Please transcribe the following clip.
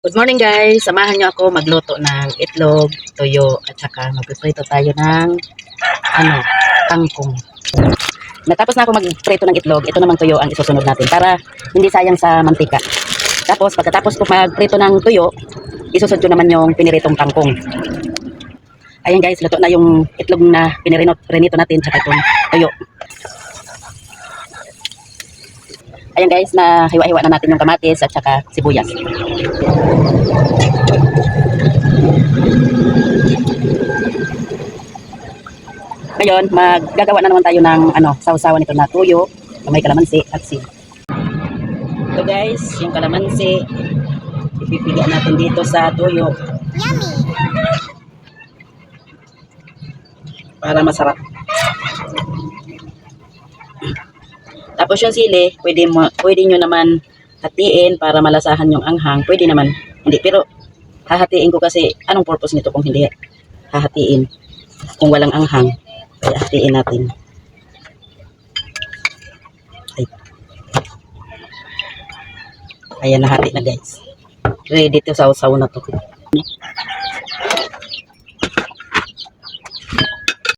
Good morning guys! Samahan niyo ako magluto ng itlog, tuyo, at saka magpiprito tayo ng kangkong. Natapos na ako magprito ng itlog, ito namang tuyo ang isusunod natin para hindi sayang sa mantika. Tapos pagkatapos ko magprito ng tuyo, isusunod ko naman yung piniritong kangkong. Ayan guys, luto na yung itlog na pinirito natin saka itong tuyo. Ayan guys, na hiwa-hiwa na natin yung kamatis at saka sibuyas. Ngayon, maggagawa na naman tayo ng sausawan nito na tuyo, may kalamansi at sili. Ito guys, yung kalamansi, ipipiga natin dito sa tuyo. Yummy! Para masarap. Tapos yung sili, pwede nyo naman hatiin para malasahan yung anghang. Pwede naman, hindi. Pero hahatiin ko kasi, anong purpose nito kung hindi hahatiin? Kung walang anghang, kaya hatiin natin. Ay. Ayan, nahati na guys. Ready to sausaw na to.